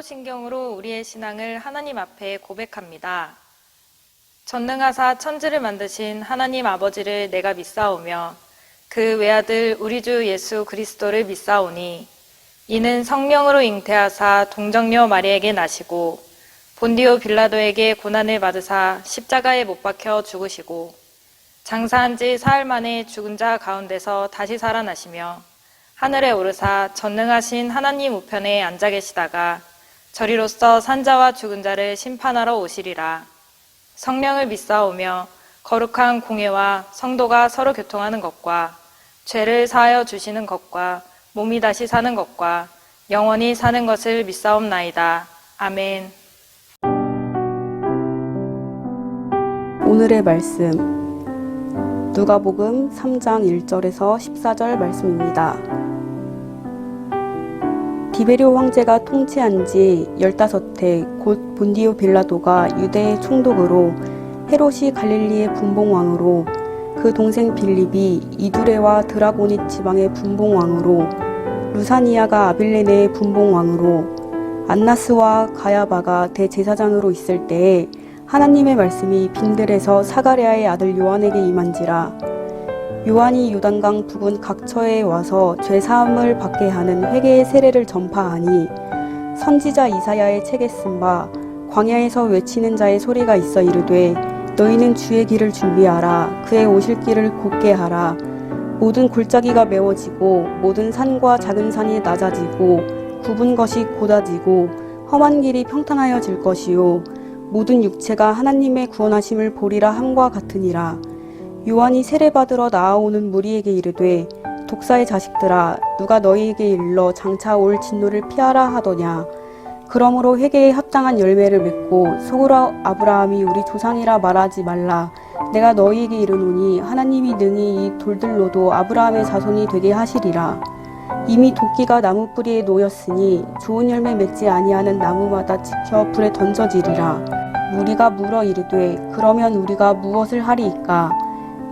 사도신경으로 우리의 신앙을 하나님 앞에 고백합니다. 전능하사 천지를 만드신 하나님 아버지를 내가 믿사오며 그 외아들 우리 주 예수 그리스도를 믿사오니 이는 성령으로 잉태하사 동정녀 마리에게 나시고 본디오 빌라도에게 고난을 받으사 십자가에 못 박혀 죽으시고 장사한 지 사흘 만에 죽은 자 가운데서 다시 살아나시며 하늘에 오르사 전능하신 하나님 우편에 앉아 계시다가 저리로서 산자와 죽은 자를 심판하러 오시리라. 성령을 믿사오며 거룩한 공회와 성도가 서로 교통하는 것과 죄를 사하여 주시는 것과 몸이 다시 사는 것과 영원히 사는 것을 믿사옵나이다. 아멘. 오늘의 말씀 누가복음 3장 1절에서 14절 말씀입니다. 디베리오 황제가 통치한 지 15해 곧 본디오 빌라도가 유대의 총독으로 헤롯이 갈릴리의 분봉왕으로 그 동생 빌립이 이두레와 드라고닛 지방의 분봉왕으로 루사니아가 아빌레네의 분봉왕으로 안나스와 가야바가 대제사장으로 있을 때에 하나님의 말씀이 빈들에서 사가랴의 아들 요한에게 임한지라. 요한이 요단강 부근 각처에 와서 죄사함을 받게 하는 회개의 세례를 전파하니 선지자 이사야의 책에 쓴 바 광야에서 외치는 자의 소리가 있어 이르되 너희는 주의 길을 준비하라. 그의 오실 길을 곧게 하라. 모든 골짜기가 메워지고 모든 산과 작은 산이 낮아지고 굽은 것이 곧아지고 험한 길이 평탄하여질 것이요 모든 육체가 하나님의 구원하심을 보리라 함과 같으니라. 요한이 세례받으러 나아오는 무리에게 이르되 독사의 자식들아 누가 너희에게 일러 장차 올 진노를 피하라 하더냐. 그러므로 회개에 합당한 열매를 맺고 속으로 아브라함이 우리 조상이라 말하지 말라. 내가 너희에게 이르노니 하나님이 능히 이 돌들로도 아브라함의 자손이 되게 하시리라. 이미 도끼가 나무 뿌리에 놓였으니 좋은 열매 맺지 아니하는 나무마다 지켜 불에 던져지리라. 무리가 물어 이르되 그러면 우리가 무엇을 하리이까?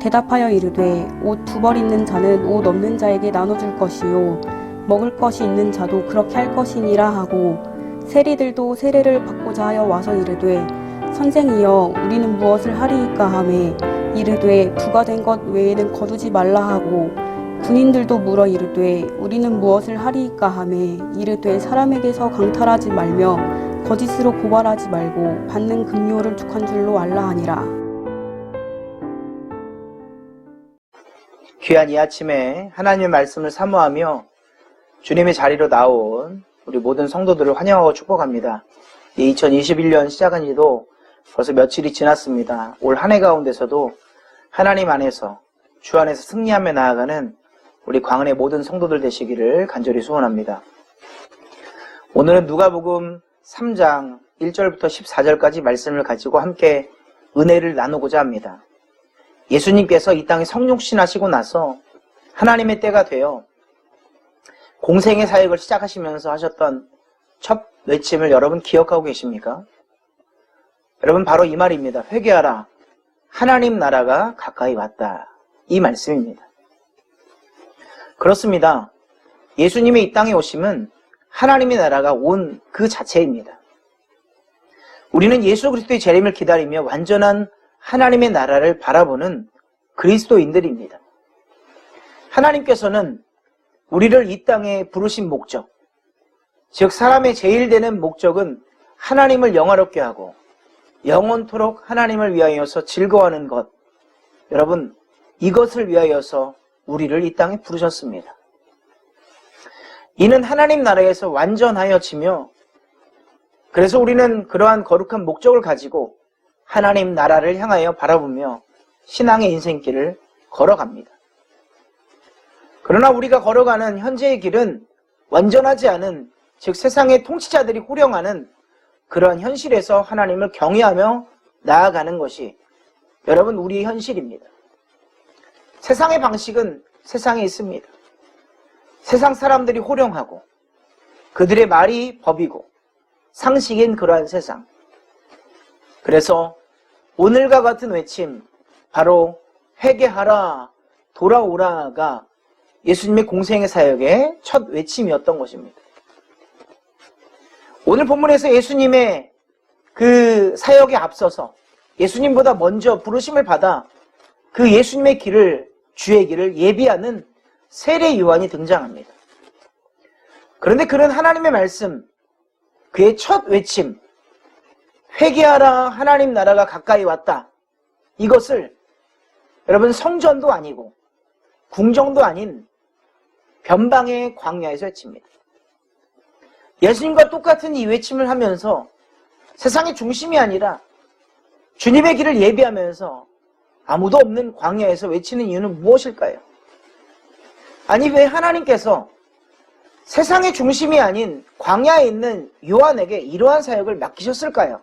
대답하여 이르되 옷 2벌 있는 자는 옷 없는 자에게 나눠줄 것이요 먹을 것이 있는 자도 그렇게 할 것이니라 하고 세리들도 세례를 받고자 하여 와서 이르되 선생이여 우리는 무엇을 하리이까 하매 이르되 부과된 것 외에는 거두지 말라 하고 군인들도 물어 이르되 우리는 무엇을 하리이까 하매 이르되 사람에게서 강탈하지 말며 거짓으로 고발하지 말고 받는 급료를 족한 줄로 알라 하니라. 귀한 이 아침에 하나님의 말씀을 사모하며 주님의 자리로 나온 우리 모든 성도들을 환영하고 축복합니다. 2021년 시작한 지도 벌써 며칠이 지났습니다. 올 한 해 가운데서도 하나님 안에서 주 안에서 승리하며 나아가는 우리 광은의 모든 성도들 되시기를 간절히 소원합니다. 오늘은 누가복음 3장 1절부터 14절까지 말씀을 가지고 함께 은혜를 나누고자 합니다. 예수님께서 이 땅에 성육신하시고 나서 하나님의 때가 되어 공생의 사역을 시작하시면서 하셨던 첫 외침을 여러분 기억하고 계십니까? 여러분 바로 이 말입니다. 회개하라. 하나님 나라가 가까이 왔다. 이 말씀입니다. 그렇습니다. 예수님의 이 땅에 오심은 하나님의 나라가 온 그 자체입니다. 우리는 예수 그리스도의 재림을 기다리며 완전한 하나님의 나라를 바라보는 그리스도인들입니다. 하나님께서는 우리를 이 땅에 부르신 목적, 즉 사람의 제일 되는 목적은 하나님을 영화롭게 하고 영원토록 하나님을 위하여서 즐거워하는 것, 여러분 이것을 위하여서 우리를 이 땅에 부르셨습니다. 이는 하나님 나라에서 완전하여지며 그래서 우리는 그러한 거룩한 목적을 가지고 하나님 나라를 향하여 바라보며 신앙의 인생길을 걸어갑니다. 그러나 우리가 걸어가는 현재의 길은 완전하지 않은, 즉 세상의 통치자들이 호령하는 그러한 현실에서 하나님을 경외하며 나아가는 것이 여러분 우리의 현실입니다. 세상의 방식은 세상에 있습니다. 세상 사람들이 호령하고 그들의 말이 법이고 상식인 그러한 세상. 그래서 오늘과 같은 외침, 바로 회개하라, 돌아오라가 예수님의 공생의 사역의 첫 외침이었던 것입니다. 오늘 본문에서 예수님의 그 사역에 앞서서 예수님보다 먼저 부르심을 받아 그 예수님의 길을, 주의 길을 예비하는 세례 요한이 등장합니다. 그런데 그는 하나님의 말씀, 그의 첫 외침, 회개하라 하나님 나라가 가까이 왔다. 이것을 여러분 성전도 아니고 궁정도 아닌 변방의 광야에서 외칩니다. 예수님과 똑같은 이 외침을 하면서 세상의 중심이 아니라 주님의 길을 예비하면서 아무도 없는 광야에서 외치는 이유는 무엇일까요? 아니, 왜 하나님께서 세상의 중심이 아닌 광야에 있는 요한에게 이러한 사역을 맡기셨을까요?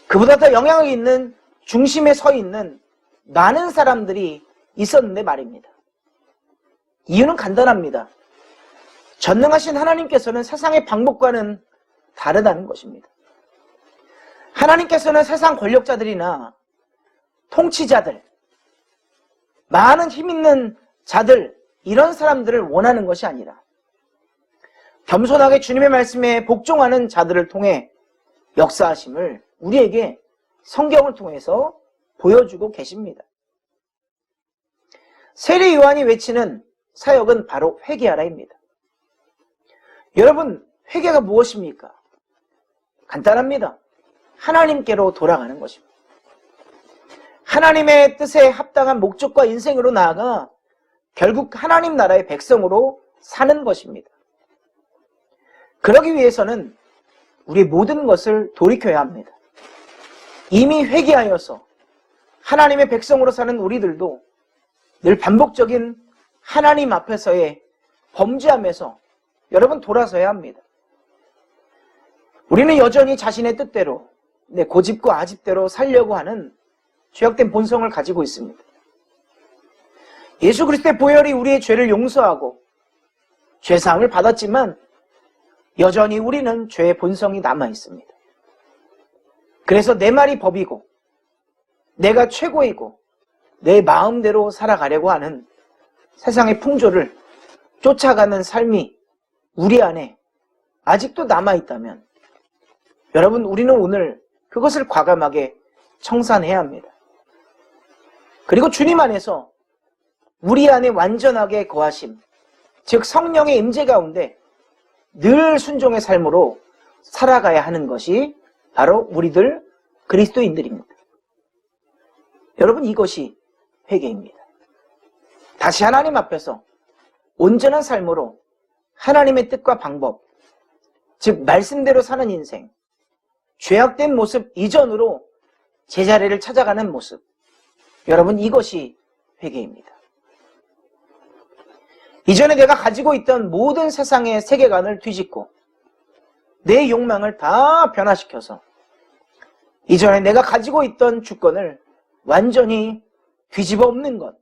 그보다 더 영향을 있는 중심에 서 있는 많은 사람들이 있었는데 말입니다. 이유는 간단합니다. 전능하신 하나님께서는 세상의 방법과는 다르다는 것입니다. 하나님께서는 세상 권력자들이나 통치자들, 많은 힘 있는 자들, 이런 사람들을 원하는 것이 아니라 겸손하게 주님의 말씀에 복종하는 자들을 통해 역사하심을 우리에게 성경을 통해서 보여주고 계십니다. 세례 요한이 외치는 사역은 바로 회개하라입니다. 여러분, 회개가 무엇입니까? 간단합니다. 하나님께로 돌아가는 것입니다. 하나님의 뜻에 합당한 목적과 인생으로 나아가 결국 하나님 나라의 백성으로 사는 것입니다. 그러기 위해서는 우리 모든 것을 돌이켜야 합니다. 이미 회개하여서 하나님의 백성으로 사는 우리들도 늘 반복적인 하나님 앞에서의 범죄함에서 여러분 돌아서야 합니다. 우리는 여전히 자신의 뜻대로, 내 고집과 아집대로 살려고 하는 죄악된 본성을 가지고 있습니다. 예수 그리스도의 보혈이 우리의 죄를 용서하고 죄사함을 받았지만 여전히 우리는 죄의 본성이 남아 있습니다. 그래서 내 말이 법이고 내가 최고이고 내 마음대로 살아가려고 하는 세상의 풍조를 쫓아가는 삶이 우리 안에 아직도 남아있다면 여러분, 우리는 오늘 그것을 과감하게 청산해야 합니다. 그리고 주님 안에서 우리 안에 완전하게 거하심, 즉 성령의 임재 가운데 늘 순종의 삶으로 살아가야 하는 것이 바로 우리들 그리스도인들입니다. 여러분, 이것이 회개입니다. 다시 하나님 앞에서 온전한 삶으로 하나님의 뜻과 방법, 즉 말씀대로 사는 인생, 죄악된 모습 이전으로 제자리를 찾아가는 모습, 여러분, 이것이 회개입니다. 이전에 내가 가지고 있던 모든 세상의 세계관을 뒤집고 내 욕망을 다 변화시켜서 이전에 내가 가지고 있던 주권을 완전히 뒤집어 엎는 것,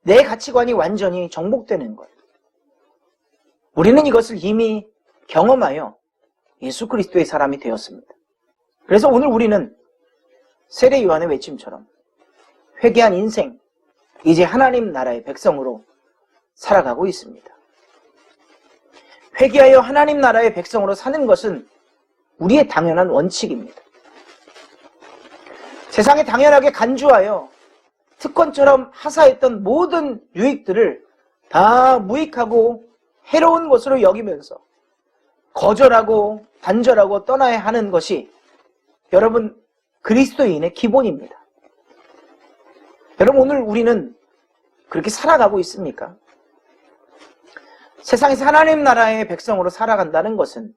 내 가치관이 완전히 정복되는 것, 우리는 이것을 이미 경험하여 예수 그리스도의 사람이 되었습니다. 그래서 오늘 우리는 세례 요한의 외침처럼 회개한 인생, 이제 하나님 나라의 백성으로 살아가고 있습니다. 회개하여 하나님 나라의 백성으로 사는 것은 우리의 당연한 원칙입니다. 세상에 당연하게 간주하여 특권처럼 하사했던 모든 유익들을 다 무익하고 해로운 것으로 여기면서 거절하고 단절하고 떠나야 하는 것이 여러분 그리스도인의 기본입니다. 여러분, 오늘 우리는 그렇게 살아가고 있습니까? 세상에서 하나님 나라의 백성으로 살아간다는 것은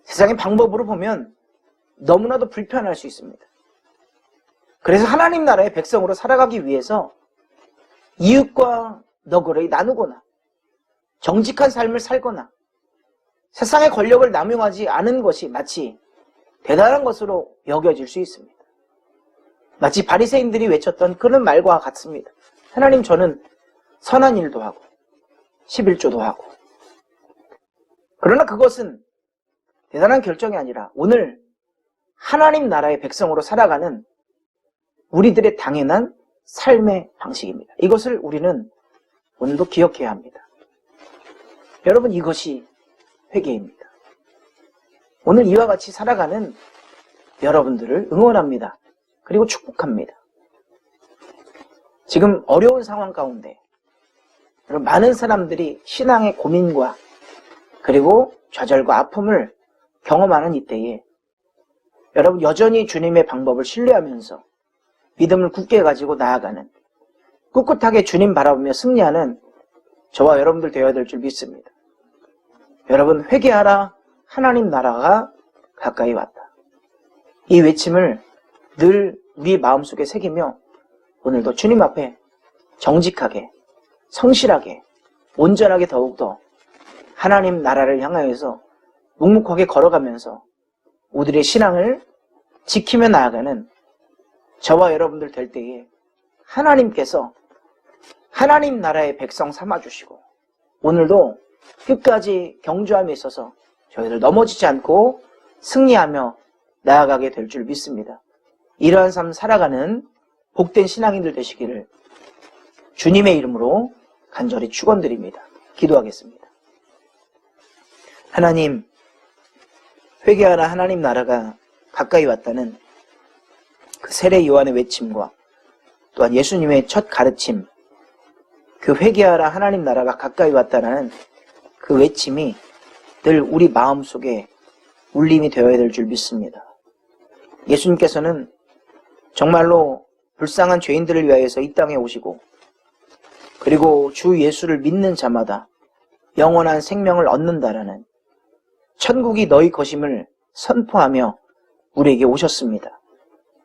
세상의 방법으로 보면 너무나도 불편할 수 있습니다. 그래서 하나님 나라의 백성으로 살아가기 위해서 이웃과 너그러이 나누거나 정직한 삶을 살거나 세상의 권력을 남용하지 않은 것이 마치 대단한 것으로 여겨질 수 있습니다. 마치 바리새인들이 외쳤던 그런 말과 같습니다. 하나님, 저는 선한 일도 하고 11조도 하고. 그러나 그것은 대단한 결정이 아니라 오늘 하나님 나라의 백성으로 살아가는 우리들의 당연한 삶의 방식입니다. 이것을 우리는 오늘도 기억해야 합니다. 여러분, 이것이 회개입니다. 오늘 이와 같이 살아가는 여러분들을 응원합니다. 그리고 축복합니다. 지금 어려운 상황 가운데 많은 사람들이 신앙의 고민과 그리고 좌절과 아픔을 경험하는 이때에 여러분 여전히 주님의 방법을 신뢰하면서 믿음을 굳게 가지고 나아가는, 꿋꿋하게 주님 바라보며 승리하는 저와 여러분들 되어야 될 줄 믿습니다. 여러분, 회개하라, 하나님 나라가 가까이 왔다. 이 외침을 늘 우리 마음속에 새기며 오늘도 주님 앞에 정직하게, 성실하게, 온전하게 더욱더 하나님 나라를 향하여서 묵묵하게 걸어가면서 우리의 신앙을 지키며 나아가는 저와 여러분들 될 때에 하나님께서 하나님 나라의 백성 삼아주시고 오늘도 끝까지 경주함에 있어서 저희들 넘어지지 않고 승리하며 나아가게 될 줄 믿습니다. 이러한 삶 살아가는 복된 신앙인들 되시기를 주님의 이름으로 간절히 축원드립니다. 기도하겠습니다. 하나님, 회개하라 하나님 나라가 가까이 왔다는 그 세례 요한의 외침과 또한 예수님의 첫 가르침, 그 회개하라 하나님 나라가 가까이 왔다는 그 외침이 늘 우리 마음속에 울림이 되어야 될 줄 믿습니다. 예수님께서는 정말로 불쌍한 죄인들을 위하여서 이 땅에 오시고 그리고 주 예수를 믿는 자마다 영원한 생명을 얻는다라는 천국이 너희 것임을 선포하며 우리에게 오셨습니다.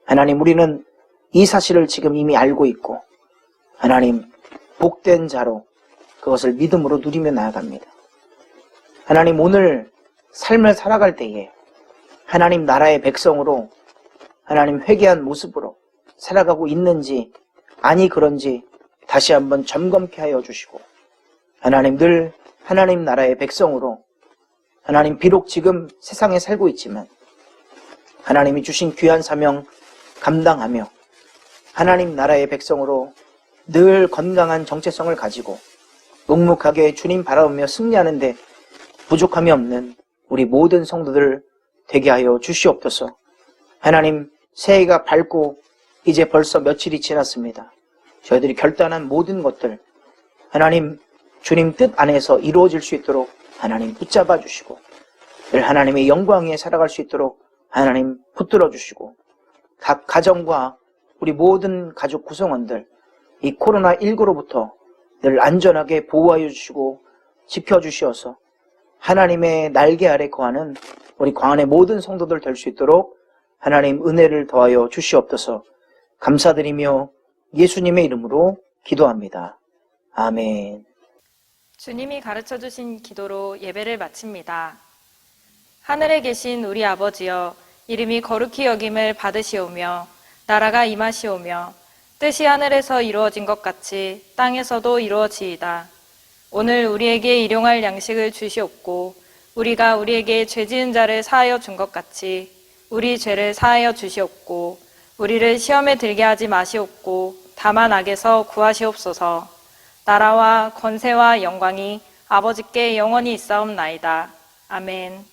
하나님, 우리는 이 사실을 지금 이미 알고 있고 하나님, 복된 자로 그것을 믿음으로 누리며 나아갑니다. 하나님, 오늘 삶을 살아갈 때에 하나님 나라의 백성으로 하나님 회개한 모습으로 살아가고 있는지 아니 그런지 다시 한번 점검케 하여 주시고 하나님 늘 하나님 나라의 백성으로 하나님 비록 지금 세상에 살고 있지만 하나님이 주신 귀한 사명 감당하며 하나님 나라의 백성으로 늘 건강한 정체성을 가지고 묵묵하게 주님 바라보며 승리하는데 부족함이 없는 우리 모든 성도들 되게 하여 주시옵소서. 하나님, 새해가 밝고 이제 벌써 며칠이 지났습니다. 저희들이 결단한 모든 것들 하나님 주님 뜻 안에서 이루어질 수 있도록 하나님 붙잡아 주시고 늘 하나님의 영광 위에 살아갈 수 있도록 하나님 붙들어 주시고 각 가정과 우리 모든 가족 구성원들 이 코로나19로부터 늘 안전하게 보호하여 주시고 지켜주시어서 하나님의 날개 아래 거하는 우리 광안의 모든 성도들 될 수 있도록 하나님 은혜를 더하여 주시옵소서. 감사드리며 예수님의 이름으로 기도합니다. 아멘. 주님이 가르쳐 주신 기도로 예배를 마칩니다. 하늘에 계신 우리 아버지여, 이름이 거룩히 여김을 받으시오며 나라가 임하시오며 뜻이 하늘에서 이루어진 것 같이 땅에서도 이루어지이다. 오늘 우리에게 일용할 양식을 주시옵고 우리가 우리에게 죄 지은 자를 사하여 준 것 같이 우리 죄를 사하여 주시옵고 우리를 시험에 들게 하지 마시옵고 다만 악에서 구하시옵소서. 나라와 권세와 영광이 아버지께 영원히 있사옵나이다. 아멘.